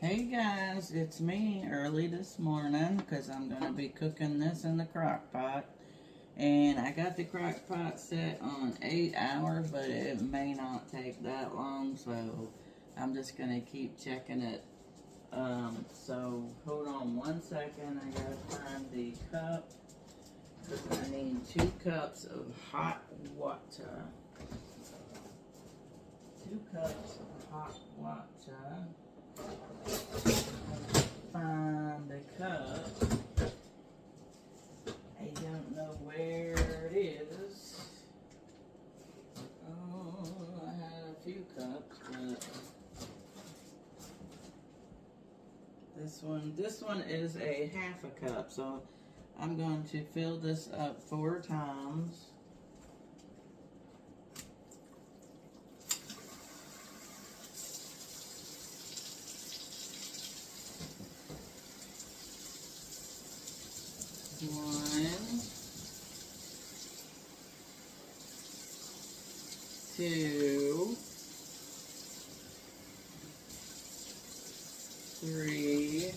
Hey guys, it's me early this morning because I'm going to be cooking this in the crock pot. And I got the crock pot set on 8 hours, but it may not take that long, so I'm just going to keep checking it. So hold on 1 second, I got to find the cup because I need 2 cups of hot water. 2 cups of hot water. Find the cup. I don't know where it is. Oh, I had a few cups, but this one is a half a cup, so I'm going to fill this up 4 times. One, 2, 3,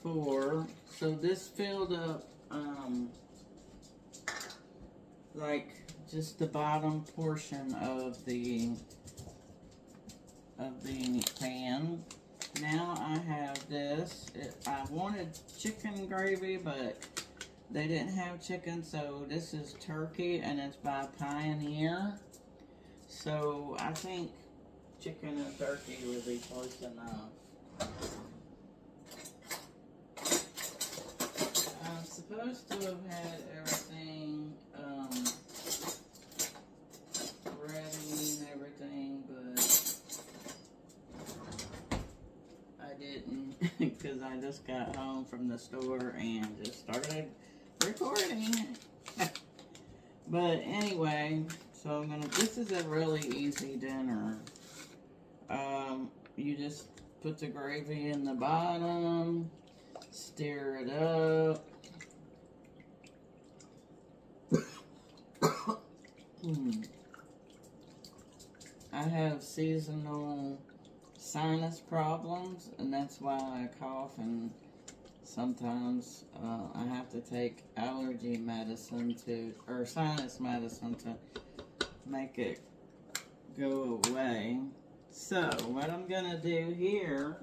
4. So this filled up like just the bottom portion of the pan. Now I have this. I wanted chicken gravy, but they didn't have chicken, so this is turkey, and it's by Pioneer. So I think chicken and turkey would be close enough. I'm supposed to have had everything ready and everything, but I didn't because I just got home from the store and just started recording. But anyway, so this is a really easy dinner. You just put the gravy in the bottom, stir it up. I have seasonal sinus problems, and that's why I cough, and sometimes I have to take allergy medicine or sinus medicine to make it go away. So what I'm gonna do here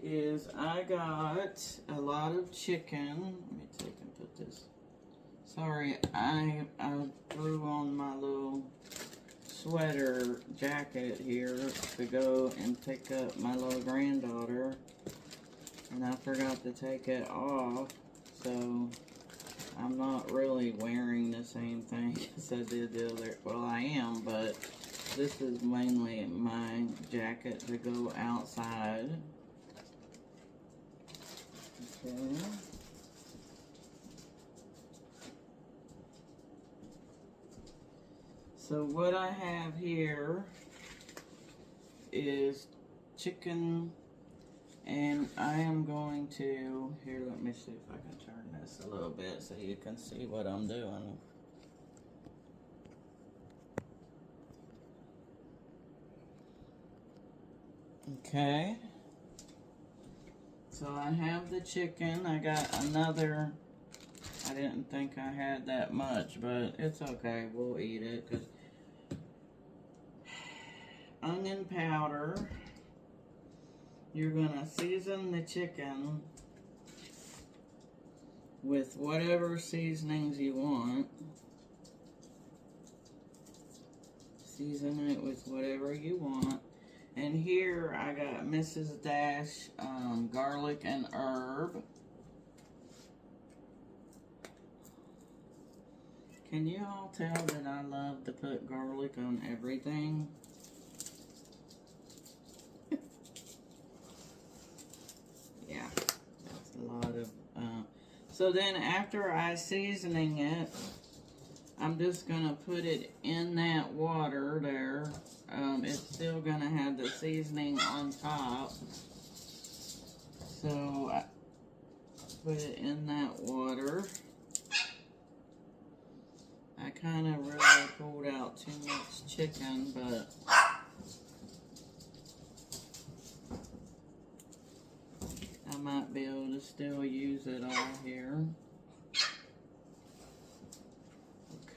is I got a lot of chicken. Let me take and put this. Sorry, I threw on my little sweater jacket here to go and pick up my little granddaughter, and I forgot to take it off, so I'm not really wearing the same thing as I did the other. Well, I am, but this is mainly my jacket to go outside. Okay. So what I have here is chicken, and I am going to, here, let me see if I can turn this a little bit so you can see what I'm doing. Okay. So I have the chicken. I got another. I didn't think I had that much, but it's okay. We'll eat it. 'Cause onion powder. You're gonna season the chicken with whatever seasonings you want. Season it with whatever you want. And here I got Mrs. Dash garlic and herb. Can you all tell that I love to put garlic on everything? Yeah, that's a lot of... So then after I seasoning it, I'm just going to put it in that water there. It's still going to have the seasoning on top. So put it in that water. I kind of really pulled out too much chicken, but I might be able to still use it all here.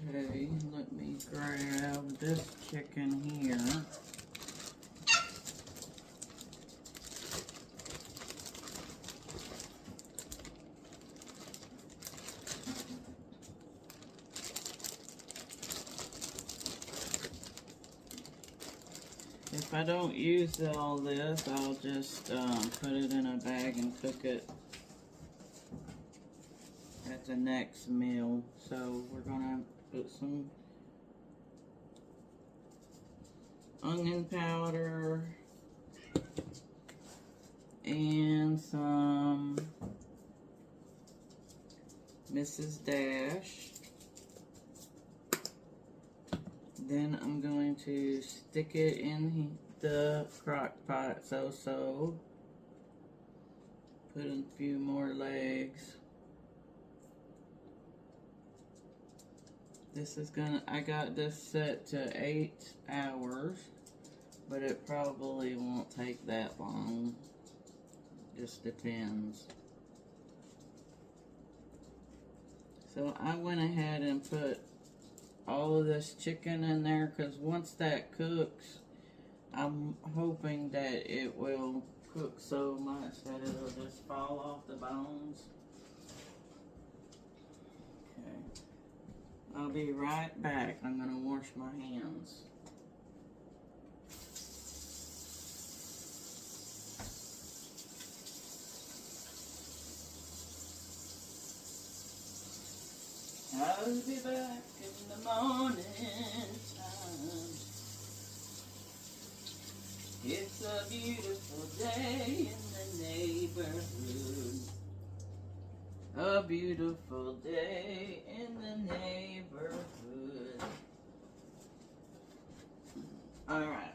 Okay, let me grab this chicken here. If I don't use all this, I'll just put it in a bag and cook it at the next meal. So we're gonna put some onion powder and some Mrs. Dash. Then I'm going to stick it in the crock pot, so. Put in a few more legs. This is I got this set to 8 hours, but it probably won't take that long. Just depends. So I went ahead and put all of this chicken in there, because once that cooks, I'm hoping that it will cook so much that it'll just fall off the bones. Okay, I'll be right back. I'm gonna wash my hands. I'll be back in the morning time. It's a beautiful day in the neighborhood. A beautiful day in the neighborhood. Alright.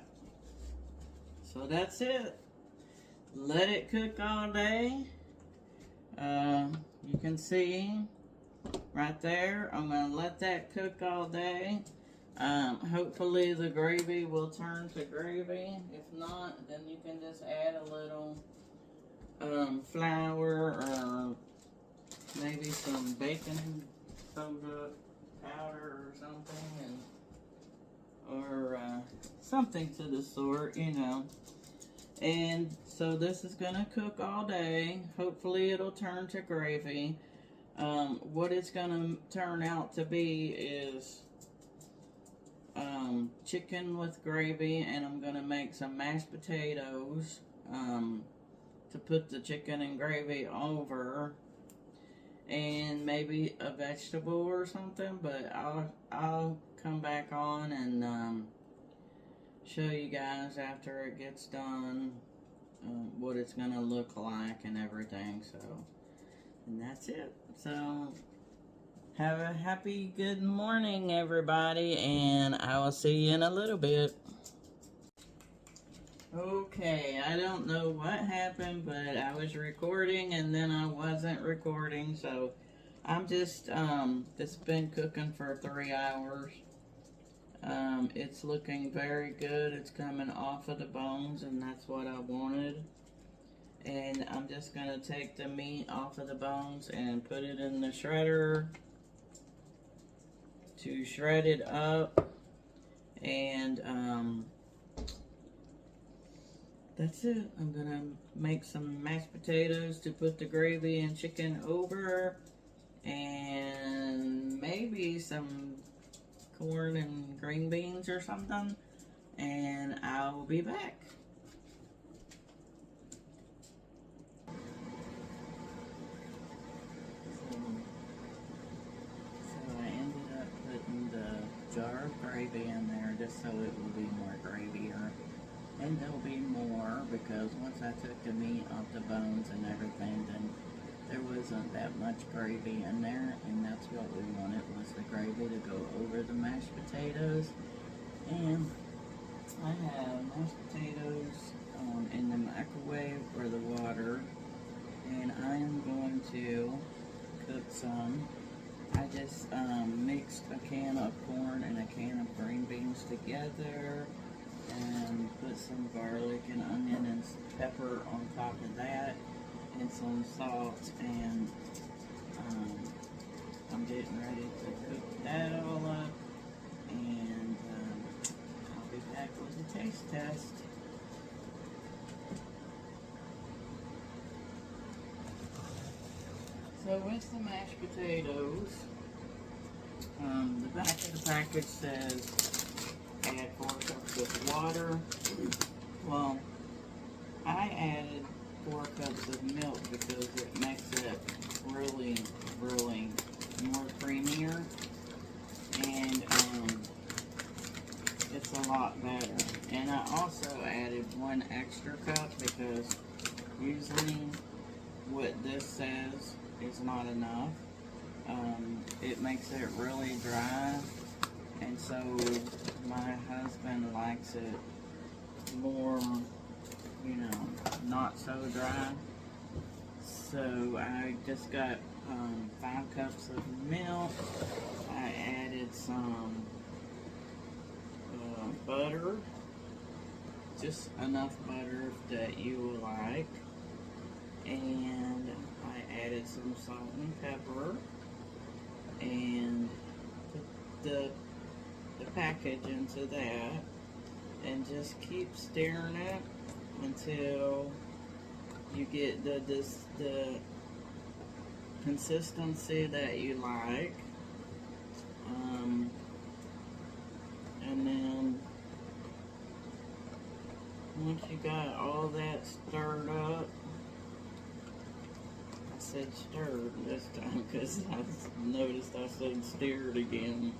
So that's it. Let it cook all day. You can see right there, I'm going to let that cook all day. Hopefully the gravy will turn to gravy. If not, then you can just add a little flour or maybe some baking soda powder or something, or something to the sort, you know. And so this is going to cook all day. Hopefully it'll turn to gravy. What it's going to turn out to be is chicken with gravy, and I'm going to make some mashed potatoes to put the chicken and gravy over, and maybe a vegetable or something, but I'll come back on and show you guys after it gets done what it's going to look like and everything. So, and that's it. So, have a happy good morning, everybody, and I will see you in a little bit. Okay, I don't know what happened, but I was recording and then I wasn't recording, so I'm just, it's been cooking for 3 hours. It's looking very good. It's coming off of the bones, and that's what I wanted. And I'm just going to take the meat off of the bones and put it in the shredder to shred it up. And that's it. I'm going to make some mashed potatoes to put the gravy and chicken over. And maybe some corn and green beans or something. And I'll be back. Jar of gravy in there just so it will be more gravier, and there'll be more because once I took the meat off the bones and everything, then there wasn't that much gravy in there, and that's what we wanted, was the gravy to go over the mashed potatoes. And I have mashed potatoes in the microwave or the water, and I am going to put some garlic and onion and pepper on top of that, and some salt, and I'm getting ready to cook that all up, and I'll be back with the taste test. So with the mashed potatoes, the back of the package says add 4 cups of water. Well, I added 4 cups of milk because it makes it really, really more creamier, and it's a lot better. And I also added 1 extra cup because usually what this says is not enough. It makes it really dry, and so my husband likes it more, you know, not so dry. So I just got 5 cups of milk. I added some butter, just enough butter that you will like, and I added some salt and pepper, and put the package into that, and just keep stirring it until you get the consistency that you like. And then once you got all that stirred up, I said stirred this time because I noticed I said stirred again.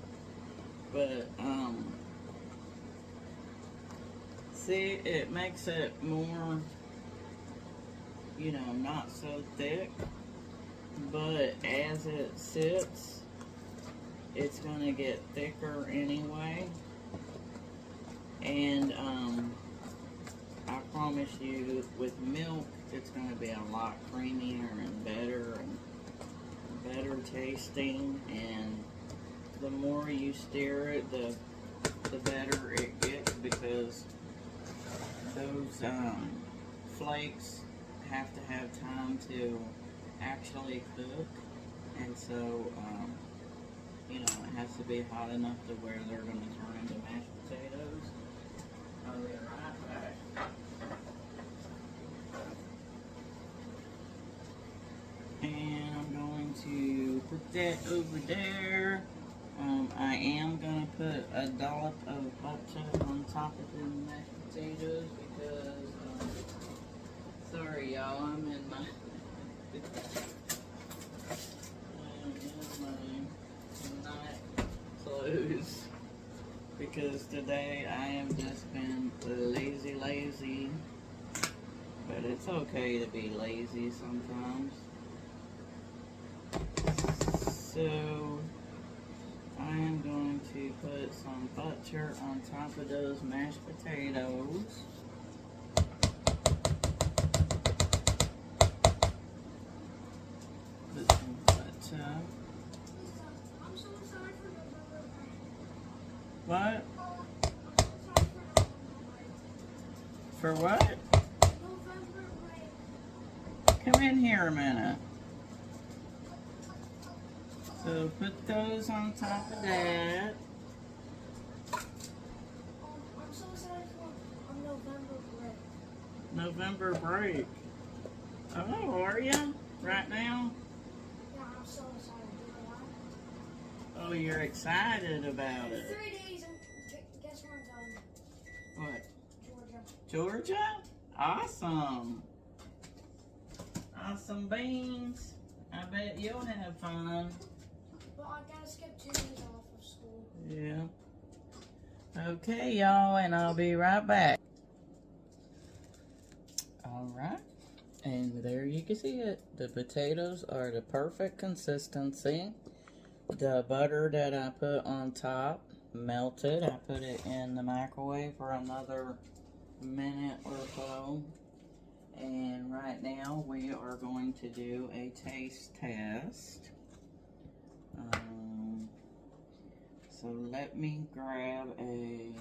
But see, it makes it more, you know, not so thick, but as it sits, it's gonna get thicker anyway. And I promise you, with milk, it's gonna be a lot creamier and better tasting. And the more you stir it, the better it gets, because those flakes have to have time to actually cook, and so you know, it has to be hot enough to where they're going to turn into mashed potatoes. I'll be right back. And I'm going to put that over there. I am going to put a dollop of butter on top of the mashed potatoes because, sorry y'all, I'm in my night clothes because today I have just been lazy, but it's okay to be lazy sometimes. So I am going to put some butter on top of those mashed potatoes. Put some butter. I'm so sorry for November break. What? For what? November break. Come in here a minute. So put those on top of that. I'm so sorry for November break. November break. Oh, are you? Right now? Yeah, I'm so sorry. Oh, you're excited about it. 3 days and guess where I'm going? What? Georgia. Georgia? Awesome. Awesome beans. I bet you'll have fun. But I gotta skip 2 days off of school. Yeah. Okay, y'all, and I'll be right back. Alright. And there you can see it. The potatoes are the perfect consistency. The butter that I put on top melted. I put it in the microwave for another minute or so. And right now we are going to do a taste test. So let me grab a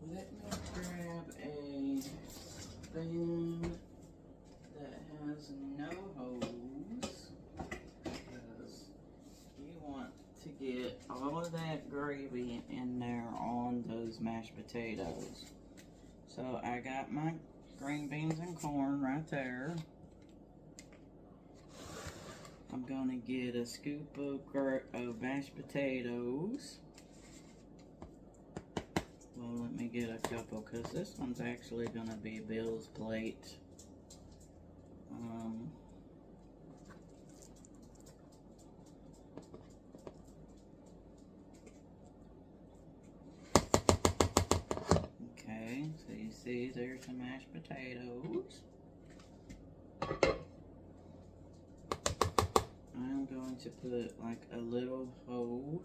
Let me grab a spoon that has no hose, because you want to get all of that gravy in there on those mashed potatoes. So I got my green beans and corn right there. I'm gonna get a scoop of mashed potatoes. Well, let me get a couple, because this one's actually gonna be Bill's plate. Okay, so you see there's the mashed potatoes. I'm going to put like a little hole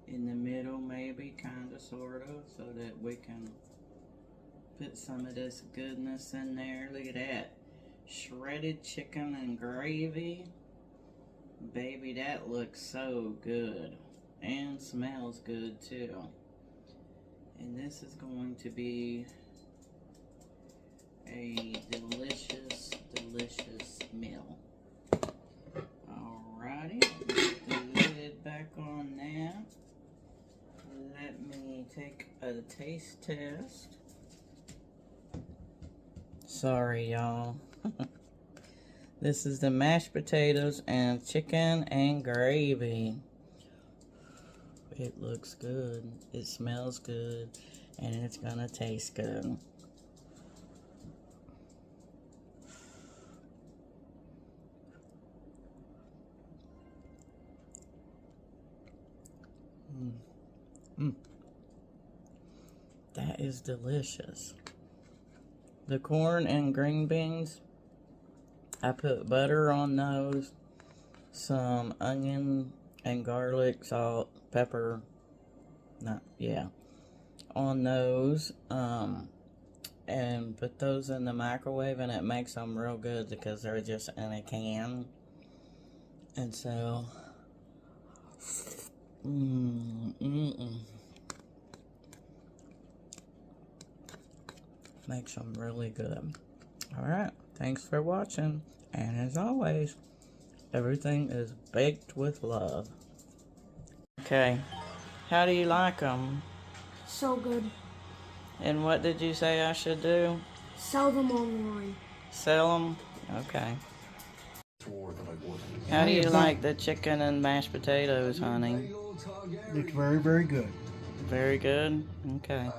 in the middle, maybe, kinda, sorta, so that we can put some of this goodness in there. Look at that. Shredded chicken and gravy. Baby, that looks so good. And smells good too. And this is going to be a delicious, delicious meal. Alrighty, put the lid back on that. Let me take a taste test. Sorry, y'all. This is the mashed potatoes and chicken and gravy. It looks good, it smells good, and it's gonna taste good. That is delicious. The corn and green beans, I put butter on those, some onion and garlic, salt, pepper, on those, and put those in the microwave, and it makes them real good because they're just in a can. And so, makes them really good. Alright, thanks for watching, and as always, everything is baked with love. Okay, how do you like them? So good. And what did you say I should do? Sell them online. Sell them? Okay. How do you like the chicken and mashed potatoes, honey? It's very, very good. Very good? Okay.